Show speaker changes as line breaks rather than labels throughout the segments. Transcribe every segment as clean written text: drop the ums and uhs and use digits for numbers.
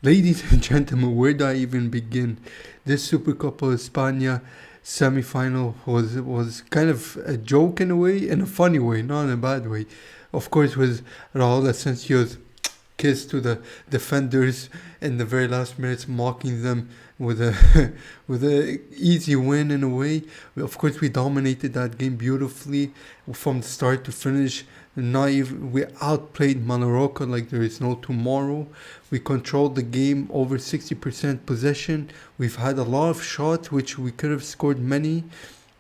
Ladies and gentlemen, where do I even begin? This Supercopa España semi-final was kind of a joke in a way, in a funny way, not in a bad way. Of course, with Raúl Asensio's kiss to the defenders in the very last minutes, mocking them with a with a easy win in a way. Of course, we dominated that game beautifully from start to finish. Not even we outplayed Mallorca like there is no tomorrow. We controlled the game over 60% possession. We've had a lot of shots which we could have scored many,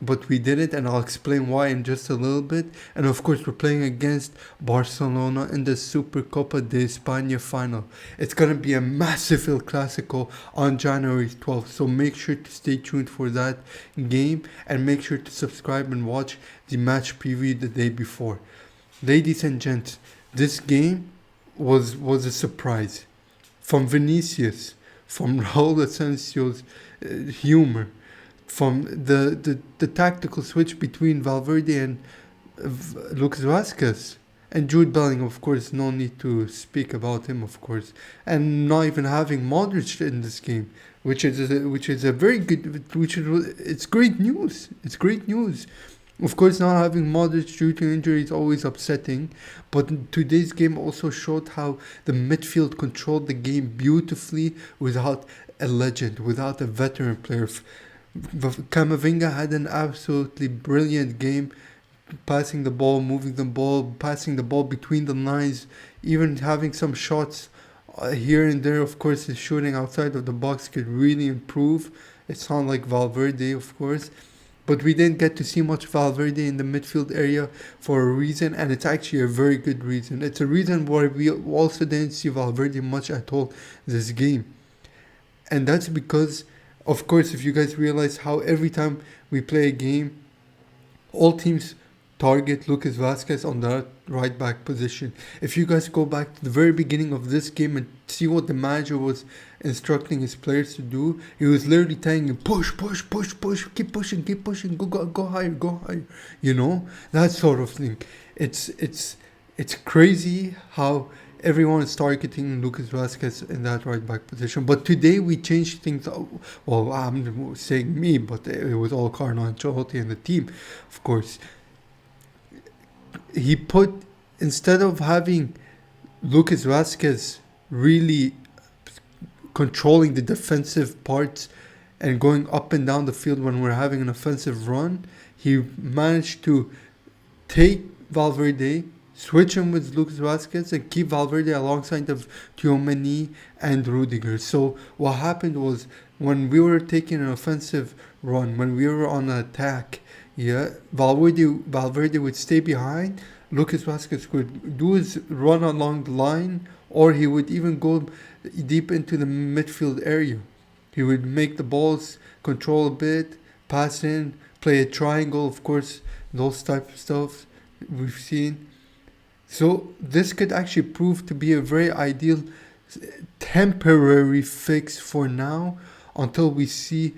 but we didn't, and I'll explain why in just a little bit. And of course, we're playing against Barcelona in the Supercopa de España final. It's gonna be a massive El Clasico on January 12th, so make sure to stay tuned for that game and make sure to subscribe and watch the match preview the day before. Ladies and gents, this game was a surprise. From Vinicius, from Raul Asensio's humor, from the tactical switch between Valverde and Lucas Vasquez. And Jude Bellingham, of course, no need to speak about him, of course. And not even having Modric in this game, which is a very good, it's great news. It's great news. Of course, not having Modric due to injury is always upsetting, but today's game also showed how the midfield controlled the game beautifully without a legend, without a veteran player. Camavinga had an absolutely brilliant game, passing the ball, moving the ball, passing the ball between the lines, even having some shots here and there. Of course, his shooting outside of the box could really improve. It's not like Valverde, of course. But we didn't get to see much Valverde in the midfield area for a reason, and it's actually a very good reason. It's a reason why we also didn't see Valverde much at all this game. And that's because, of course, if you guys realize how every time we play a game, all teams target Lucas Vasquez on the right back position. If you guys go back to the very beginning of this game and see what the manager was instructing his players to do, he was literally telling him, push, push, push, push, keep pushing, go higher, you know, that sort of thing. It's crazy how everyone is targeting Lucas Vasquez in that right back position. But today we changed things. Well, I'm saying me, but it was all Carlo Ancelotti and the team, of course. He put, instead of having Lucas Vasquez really controlling the defensive parts and going up and down the field when we're having an offensive run, he managed to take Valverde, switch him with Lucas Vasquez, and keep Valverde alongside of Tchouaméni and Rudiger. So what happened was, when we were taking an offensive run, when we were on an attack, Valverde would stay behind. Lucas Vasquez would do his run along the line, or he would even go deep into the midfield area. He would make the balls, control a bit, pass in, play a triangle, of course, those type of stuff we've seen. So this could actually prove to be a very ideal temporary fix for now, until we see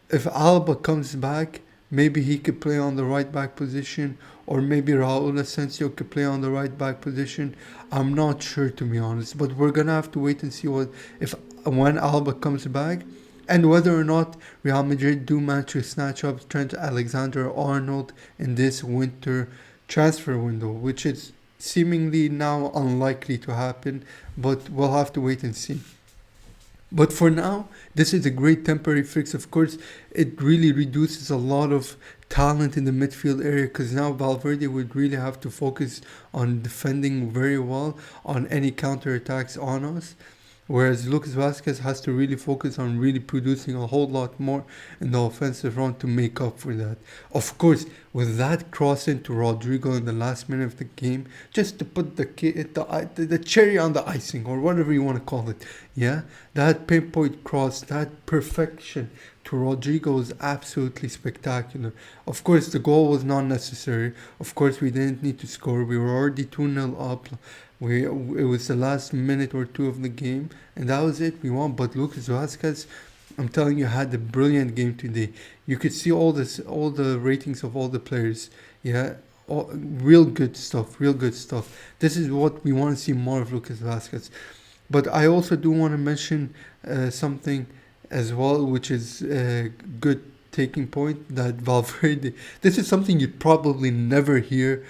if Alba comes back. Maybe he could play on the right back position, or maybe Raúl Asensio could play on the right back position. I'm not sure, to be honest, but we're gonna have to wait and see when Alba comes back, and whether or not Real Madrid do manage to snatch up Trent Alexander-Arnold in this winter transfer window, which is seemingly now unlikely to happen, but we'll have to wait and see. But for now, this is a great temporary fix. Of course, it really reduces a lot of talent in the midfield area, because now Valverde would really have to focus on defending very well on any counter-attacks on us. Whereas Lucas Vasquez has to really focus on really producing a whole lot more in the offensive run to make up for that. Of course, with that cross into Rodrigo in the last minute of the game, just to put the cherry on the icing, or whatever you want to call it, that pinpoint cross, that perfection to Rodrigo was absolutely spectacular. Of course, the goal was not necessary. Of course, we didn't need to score. We were already 2-0 up. It was the last minute or two of the game, and that was it. We won. But Lucas Vasquez, I'm telling you, had a brilliant game today. You could see all the ratings of all the players. Real good stuff. This is what we want to see more of Lucas Vasquez. But I also do want to mention something as well, which is a good taking point, that Valverde. This is something you'd probably never hear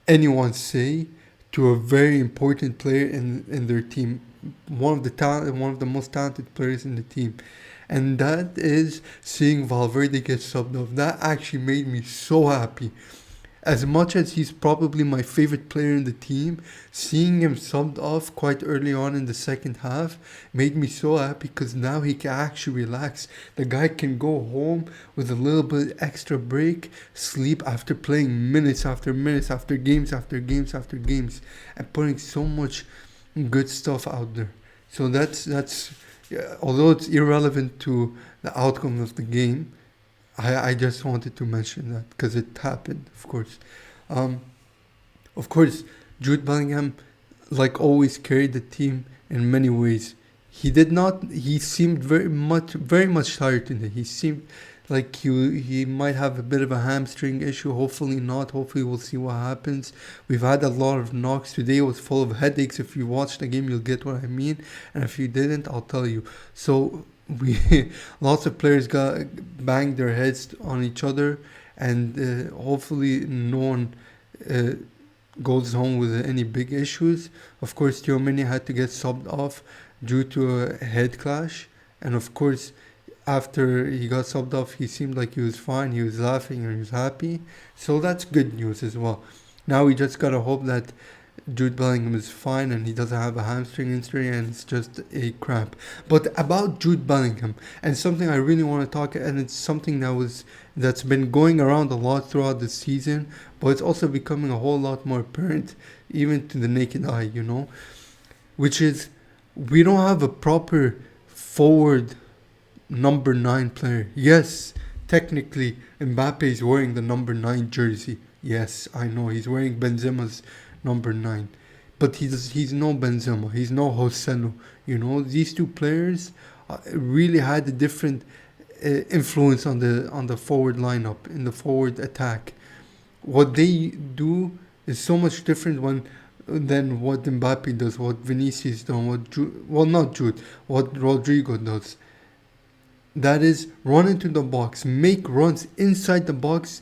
anyone say to a very important player in their team, one of the most talented players in the team, and that is seeing Valverde get subbed off. That actually made me so happy. As much as he's probably my favorite player in the team, seeing him subbed off quite early on in the second half made me so happy, because now he can actually relax. The guy can go home with a little bit extra break, sleep after playing minutes after minutes, after games after games after games, and putting so much good stuff out there. So that's yeah, although it's irrelevant to the outcome of the game, I just wanted to mention that because it happened, of course. Um, of course, Jude Bellingham, like always, carried the team in many ways. He did not. He seemed very much tired today. He seemed like he might have a bit of a hamstring issue. Hopefully not. Hopefully we'll see what happens. We've had a lot of knocks today. It was full of headaches. If you watched the game, you'll get what I mean. And if you didn't, I'll tell you. So we lots of players got banged their heads on each other, and hopefully no one uh, goes home with any big issues. Of course, Tchouaméni had to get subbed off due to a head clash, and of course, after he got subbed off, he seemed like he was fine. He was laughing and he was happy, so that's good news as well. Now we just gotta hope that Jude Bellingham is fine and he doesn't have a hamstring injury and it's just a cramp. But about Jude Bellingham, and something I really want to talk, and it's something that's been going around a lot throughout the season, but it's also becoming a whole lot more apparent even to the naked eye, which is we don't have a proper forward number 9 player. Yes, technically Mbappe is wearing the number 9 jersey. Yes, I know he's wearing Benzema's number 9. But he's no Benzema, he's no Joselu. These two players really had a different influence on the forward lineup, in the forward attack. What they do is so much different than what Mbappe does, what Vinicius does, not Jude, what Rodrigo does. That is, run into the box, make runs inside the box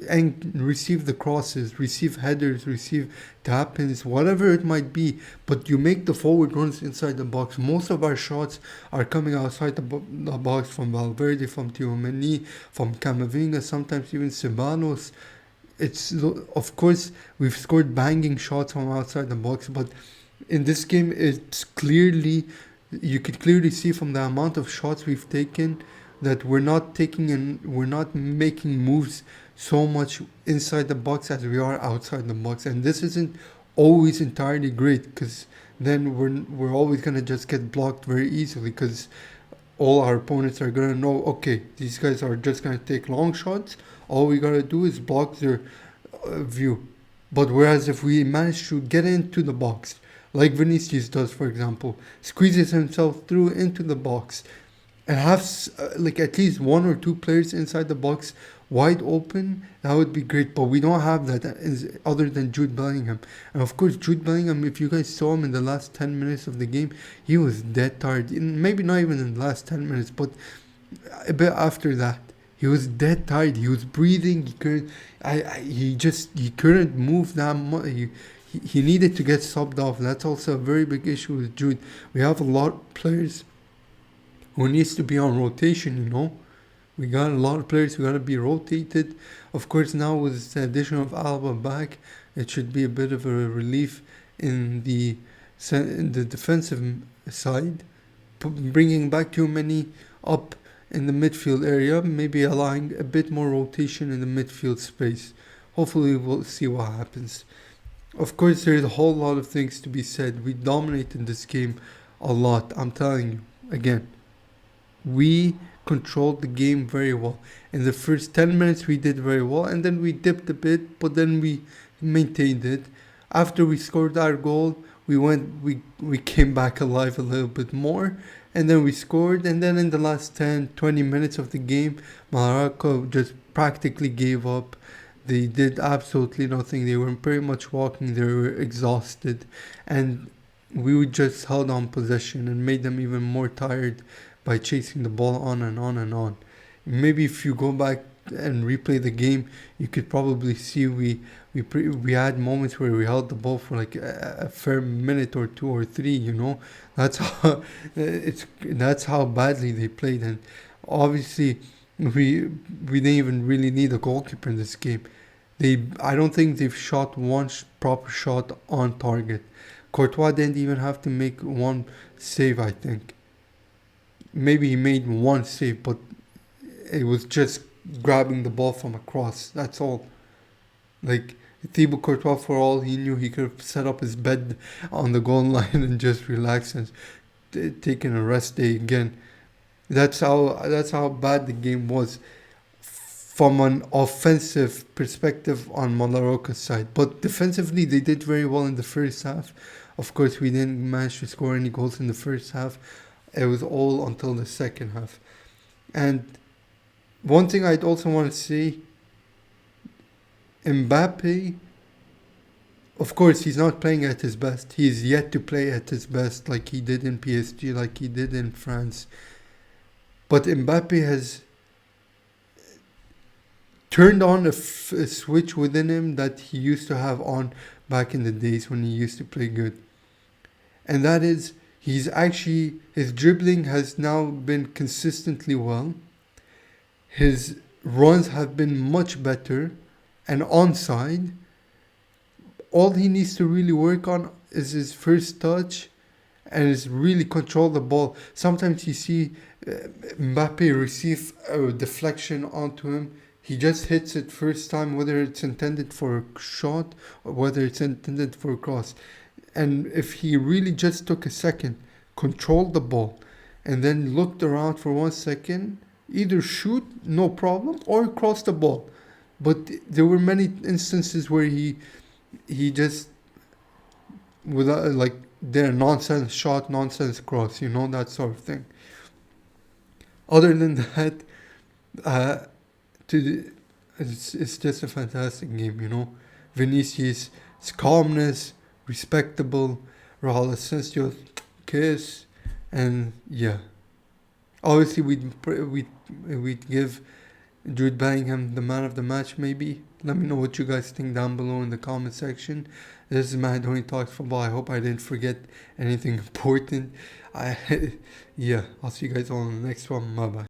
and receive the crosses, receive headers, receive tap-ins, whatever it might be. But you make the forward runs inside the box. Most of our shots are coming outside the box, from Valverde, from Tchouaméni, from Camavinga, sometimes even Ceballos. Of course, we've scored banging shots from outside the box, but in this game, you could clearly see from the amount of shots we've taken that we're not making moves so much inside the box as we are outside the box, and this isn't always entirely great, because then we're always gonna just get blocked very easily, because all our opponents are gonna know, okay, these guys are just gonna take long shots. All we gotta do is block their view. But whereas if we manage to get into the box, like Vinicius does, for example, squeezes himself through into the box, and have at least one or two players inside the box wide open, that would be great. But we don't have that other than Jude Bellingham. And of course, Jude Bellingham, if you guys saw him in the last 10 minutes of the game, he was dead tired. Maybe not even in the last 10 minutes, but a bit after that. He was dead tired. He was breathing. He couldn't. He couldn't move that much. He needed to get subbed off. That's also a very big issue with Jude. We have a lot of players who needs to be on rotation. We got a lot of players who got to be rotated. Of course, now with the addition of Alba back, it should be a bit of a relief in the defensive side. Bringing back Tchouaméni up in the midfield area, maybe allowing a bit more rotation in the midfield space. Hopefully we'll see what happens. Of course, there's a whole lot of things to be said. We dominated this game a lot, I'm telling you. Again, we controlled the game very well. In the first 10 minutes we did very well, and then we dipped a bit, but then we maintained it. After we scored our goal, we came back alive a little bit more, and then we scored, and then in the last 10-20 minutes of the game, Mallorca just practically gave up. They did absolutely nothing. They were pretty much walking. They were exhausted, and we would just held on possession and made them even more tired by chasing the ball on and on and on. Maybe if you go back and replay the game, you could probably see we had moments where we held the ball for like a fair minute or two or three. That's how that's how badly they played, and obviously we didn't even really need a goalkeeper in this game. I don't think they've shot one proper shot on target. Courtois didn't even have to make one save, I think. Maybe he made one save, but it was just grabbing the ball from across. That's all. Like, Thibaut Courtois, for all he knew, he could have set up his bed on the goal line and just relax and taken a rest day again. That's how bad the game was from an offensive perspective on Mallorca's side. But defensively, they did very well in the first half. Of course, we didn't manage to score any goals in the first half. It was all until the second half. And one thing I'd also want to say, Mbappe, of course, he's not playing at his best. He's yet to play at his best like he did in PSG, like he did in France. But Mbappe has turned on a switch within him that he used to have on back in the days when he used to play good. And that is, his dribbling has now been consistently well. His runs have been much better and onside. All he needs to really work on is his first touch and is really control the ball. Sometimes you see Mbappe receive a deflection onto him. He just hits it first time, whether it's intended for a shot or whether it's intended for a cross. And if he really just took a second, controlled the ball, and then looked around for 1 second, either shoot, no problem, or cross the ball. But there were many instances where he just, without did a nonsense shot, nonsense cross, that sort of thing. Other than that, it's just a fantastic game, Vinicius' calmness, respectable, Raul Asensio's kiss, and yeah. Obviously, we'd give Jude Bellingham the man of the match, maybe. Let me know what you guys think down below in the comment section. This is MAHADONIII Talks Football. I hope I didn't forget anything important. Yeah, I'll see you guys all in the next one. Bye bye.